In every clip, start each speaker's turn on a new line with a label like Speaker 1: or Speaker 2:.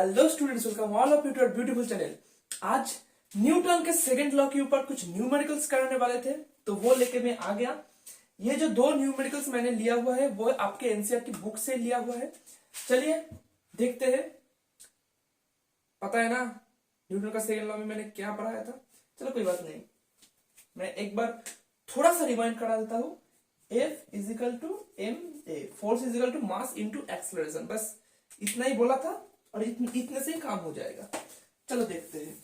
Speaker 1: Hello students, welcome all of you to our beautiful channel. आज Newton के second law के ऊपर कुछ न्यूमेरिकल्स करने वाले थे, तो वो लेके मैं आ गया। ये जो दो न्यूमेरिकल्स मैंने लिया हुआ है वो आपके एनसीईआरटी बुक से लिया हुआ है। चलिए देखते हैं। पता है ना न्यूटन का सेकंड लॉ में मैंने क्या पढ़ाया था। चलो कोई बात नहीं, मैं एक बार थोड़ा सा रिवाइंड करा देता हूँ। F is equal to M A, force is equal to mass into acceleration, बस इतना ही बोला था और इतने से ही काम हो जाएगा। चलो देखते हैं।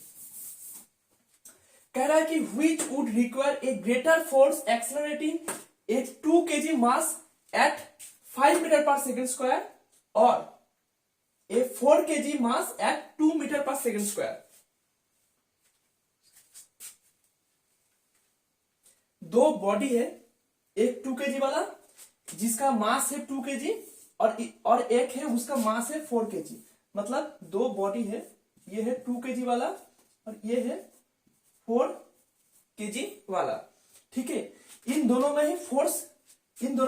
Speaker 1: कह रहा है कि which would require a greater force accelerating a 2 kg mass at 5 meter per second square or a 4 kg mass at 2 meter per second square। दो बॉडी है, एक 2 kg वाला जिसका मास है 2 kg और एक है उसका मास है 4 kg। मतलब दो बॉडी है, ये है 2 kg वाला और ये है 4 kg वाला। ठीक है, इन दोनों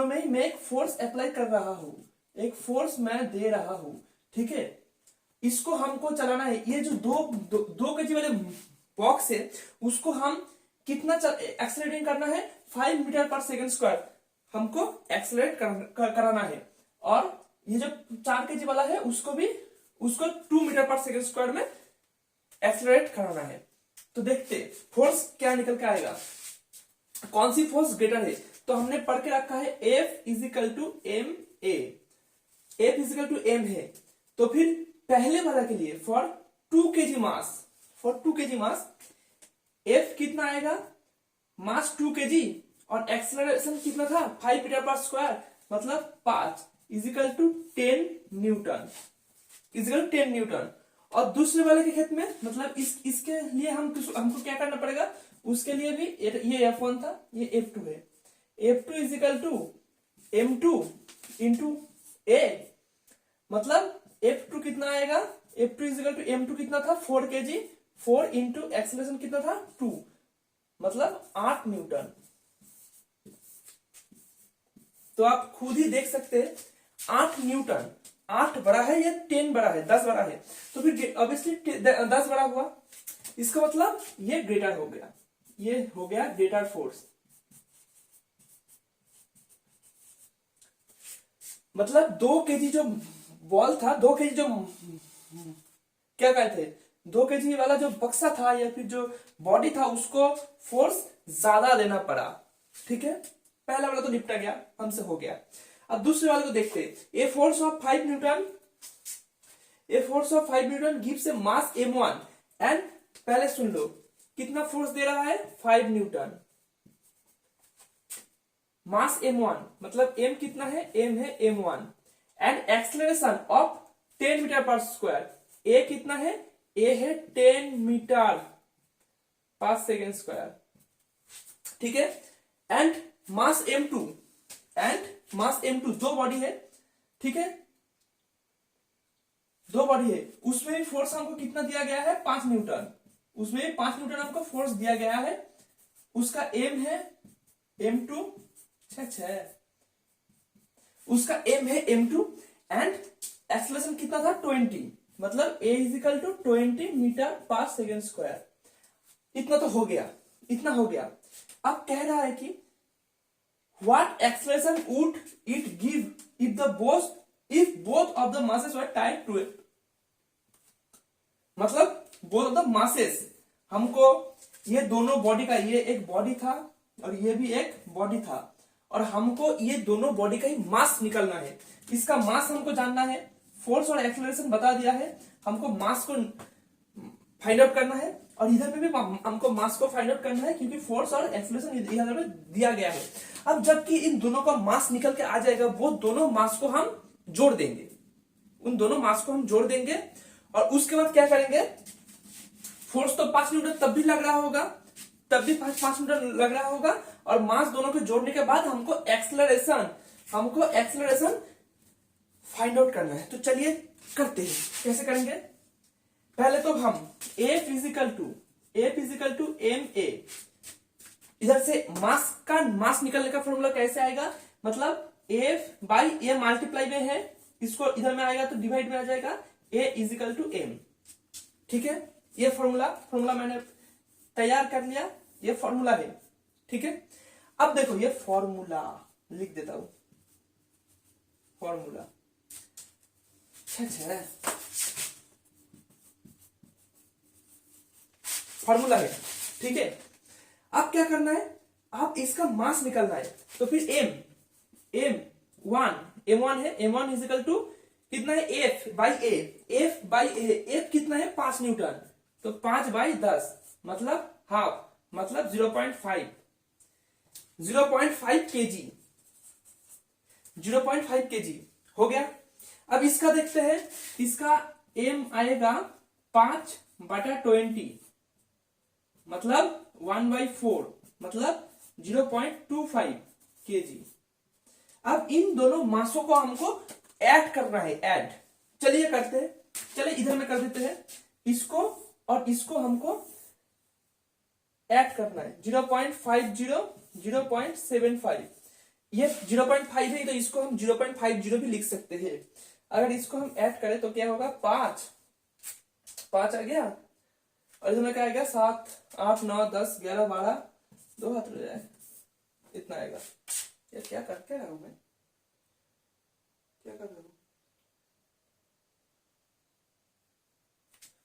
Speaker 1: में ही मैं एक फोर्स अप्लाई कर रहा हूं, एक फोर्स मैं दे रहा हूं। ठीक है, इसको हमको चलाना है। ये जो दो kg वाले बॉक्स है उसको हम कितना एक्सेलरेटिंग करना है, 5 मीटर पर सेकंड स्क्वायर हमको एक्सेलरेट कराना है। और ये जो 4 kg वाला है उसको 2 मीटर पर सेकंड स्क्वायर में एक्सेलरेट कराना है। तो देखते फोर्स क्या निकल के आएगा, कौन सी फोर्स ग्रेटर है। तो हमने पढ़ के रखा है F is equal to M A, F is equal to M है। तो फिर पहले वाला के लिए फॉर 2 kg मास F कितना आएगा, मास 2 kg और एक्सेलरेशन कितना था 5 मीटर पर स्क्वायर, मतलब 5 इजिकल टू 10 न्यूटन। और दूसरे वाले के खेत में मतलब इसके लिए हमको क्या करना पड़ेगा, उसके लिए भी ये F1 था, ये F2 है। F2 is equal to M2 into A, मतलब F2 कितना आएगा, F2 इजिकल टू M2 कितना था 4 kg, 4 इंटू एक्सेलरेशन कितना था 2, मतलब 8 न्यूटन। तो आप खुद ही देख सकते हैं 8 न्यूटन, 8 बड़ा है या 10 बड़ा है, 10 बड़ा है। तो फिर ऑब्वियसली 10 बड़ा हुआ, इसका मतलब ये ग्रेटर हो गया, ये हो गया ग्रेटर फोर्स। मतलब 2 kg जो बॉल था, 2 kg जो क्या कहते थे, 2 kg वाला जो बक्सा था या फिर जो बॉडी था उसको फोर्स ज्यादा देना पड़ा। ठीक है, पहला वाला तो निपटा गया, हमसे हो गया। अब दूसरे वाले को देखते हैं। A force of 5 Newton gives A mass m1 and, पहले सुन लो कितना फोर्स दे रहा है 5 न्यूटन, मास m1 मतलब m कितना है, m है m1 and acceleration of 10 metre per square, a कितना है, a है 10 मीटर पर सेकेंड स्क्वायर। ठीक है, एंड मास m2 दो बॉडी है। ठीक है, दो बॉडी है, उसमें भी फोर्स हमको कितना दिया गया है 5 न्यूटन, उसमें भी 5 न्यूटन हमको फोर्स दिया गया है। उसका m है m2, उसका m है m2 एंड एक्सेलरेशन कितना था 20, मतलब a is equal to 20 metre per second square. इतना तो हो गया, इतना हो गया। अब कह रहा है कि what acceleration would it give if both of the masses were tied to it। मतलब both of the masses, हमको ये दोनों बॉडी का, ये एक बॉडी था और ये भी एक बॉडी था, और हमको ये दोनों बॉडी का ही मास निकलना है। इसका मास हमको जानना है, फोर्स और एक्सेलरेशन बता दिया है, हमको मास को फाइंड आउट करना है और इधर पे भी हमको मास को फाइंड आउट करना है, क्योंकि फोर्स और एक्सेलरेशन इधर पे दिया गया है। अब जबकि इन दोनों का मास निकल के आ जाएगा, वो दोनों मास को हम जोड़ देंगे, उन दोनों मास को हम जोड़ देंगे और उसके बाद क्या करेंगे, फोर्स तो 5 न्यूटन तब भी लग रहा होगा, तब भी 5 न्यूटन लग रहा होगा, और मास दोनों को जोड़ने के बाद हमको एक्सेलरेशन फाइंड आउट करना है। तो चलिए करते हैं, कैसे करेंगे। पहले तो हम F is equal to M A, इधर से मास निकलने का फॉर्मूला कैसे आएगा, मतलब F बाई ए मल्टीप्लाई में है, इसको इधर में आएगा तो डिवाइड में आ जाएगा, ए इज इक्वल टू एम। ठीक है, ये फॉर्मूला मैंने तैयार कर लिया, ये फॉर्मूला है। ठीक है, अब देखो ये फॉर्मूला लिख देता हूं, फॉर्मूला फॉर्मूला है। ठीक है, अब क्या करना है, आप इसका मास निकालना है। तो फिर एम वन है, M one is equal to कितना है, एफ बाई ए, एफ कितना है 5 न्यूटन, तो 5/10 मतलब हाफ, मतलब 0.5 केजी, 0.5 केजी हो गया। अब इसका देखते हैं, इसका एम आएगा 5/20 मतलब 1/4 मतलब 0.25 केजी। अब इन दोनों मासों को हमको ऐड करना है, ऐड। चलिए करते हैं, चलिए इधर में कर देते हैं, इसको और इसको हमको ऐड करना है। 0.50 0.75, ये 0.5 है तो इसको हम 0.50 भी लिख सकते हैं। अगर इसको हम ऐड करें तो क्या होगा, 5 आ गया, और इसमें क्या आएगा 7 8 9 10 11 12, 2 हाथ हो जाए, इतना आएगा। ये क्या करके रहा हूं मैं, क्या कर रहा हूं,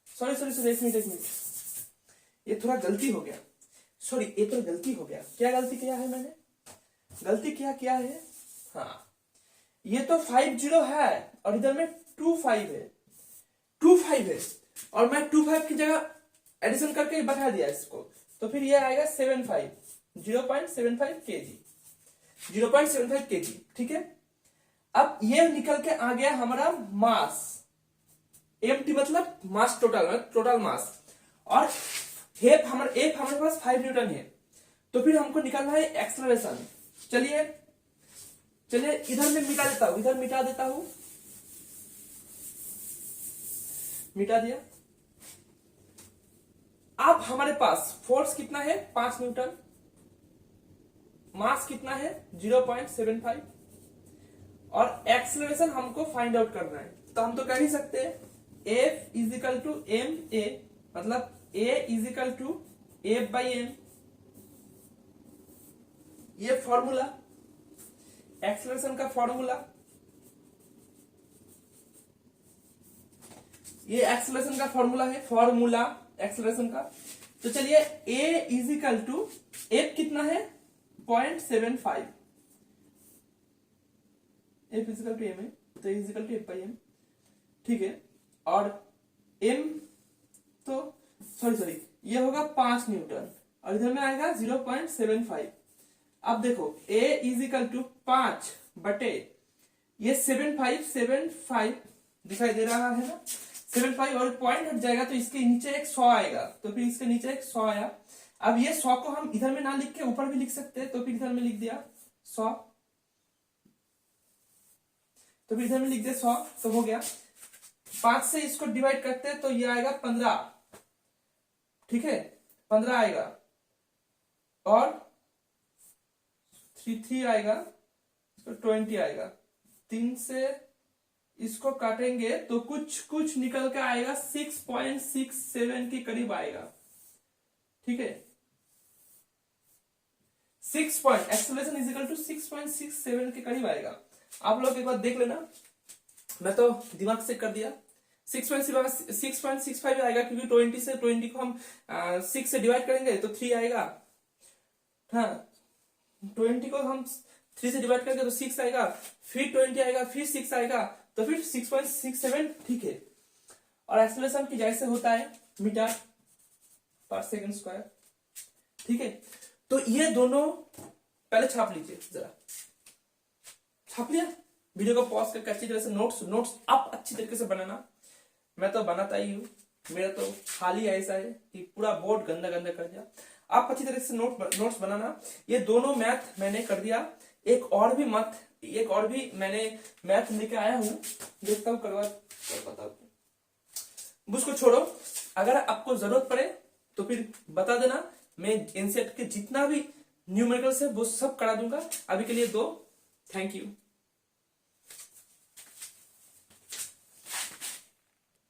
Speaker 1: सॉरी एक मिनट, ये थोड़ा गलती हो गया, सॉरी ये तो गलती हो गया। क्या गलती किया है मैंने, गलती क्या है, हाँ ये तो 50 है और इधर में 25 है, 25 है, और मैं 25 की जगह एडिशन करके बढ़ा दिया इसको, तो फिर ये आएगा 0.75 केजी, 0.75 केजी। ठीक है, अब ये निकल के आ गया हमारा मास, एमटी मतलब मास टोटल मास, और एफ हमारे पास 5 न्यूटन है, तो फिर हमको निकालना है एक्सेलरेशन। चलिए इधर में मिटा देता हूं, इधर मिटा देता हूं, मिटा दिया। अब हमारे पास फोर्स कितना है 5 न्यूटन, मास कितना है 0.75, और एक्सेलरेशन हमको फाइंड आउट करना है। तो हम तो कह ही सकते हैं F is equal to M A, मतलब A is equal to F by M, ये फॉर्मूला एक्सेलरेशन का फॉर्मूला, ये एक्सेलरेशन का फॉर्मूला है, फॉर्मूला एक्सेलरेशन का। तो चलिए A is equal to F कितना है 0.75, F is equal to M है, तो is equal to F by M. ठीक है, और एम तो सॉरी ये होगा 5 न्यूटन, और इधर में आएगा 0.75। अब देखो A इज इक्वल टू 5 बटे ये 75 दिखाई दे रहा है ना, 75, और पॉइंट हट जाएगा तो इसके नीचे एक 100 आएगा, तो फिर इसके नीचे एक 100 आया। अब ये 100 को हम इधर में ना लिख के ऊपर भी लिख सकते हैं, तो फिर इधर में लिख दिया 100, तो फिर इधर में लिख दिया 100, तो हो गया। 5 से इसको डिवाइड करते हैं तो ये आएगा 15, ठीक है 15 आएगा, और 3 आएगा, 20 आएगा। 3 से इसको काटेंगे तो कुछ निकल के आएगा 6.67 के करीब आएगा। ठीक है, 6 एक्सेलरेशन इज इक्वल टू 6.67 के करीब आएगा। आप लोग एक बार देख लेना, मैं तो दिमाग से कर दिया। 6.65 आएगा, क्योंकि 20 को हम 6 से डिवाइड करेंगे तो 3 आएगा। हाँ, 20 को हम 3 से डिवाइड करेंगे तो 6 आएगा, फिर 20 आएगा, फिर 6 आएगा, तो फिर 6.67 ठीक है। और एक्सेलरेशन की जैसे होता है मीटर पर सेकंड स्क्वायर। ठीक है, तो ये दोनों पहले छाप लीजिए, जरा छाप लिया। वीडियो को पॉज करके अच्छी तरह से नोट्स आप अच्छी तरीके से बनाना। मैं तो बनाता ही हूँ, मेरा तो हाल ही ऐसा है कि पूरा बोर्ड गंदा कर दिया। आप अच्छी तरह से नोट्स बनाना। ये दोनों मैथ मैंने कर दिया, एक और भी मैंने मैथ लेके आया हूँ, देखता हूँ करवा उसको छोड़ो। अगर आपको जरूरत पड़े तो फिर बता देना, मैं एनसीईआरटी के जितना भी न्यूमेरिकल्स है वो सब करा दूंगा। अभी के लिए थैंक यू।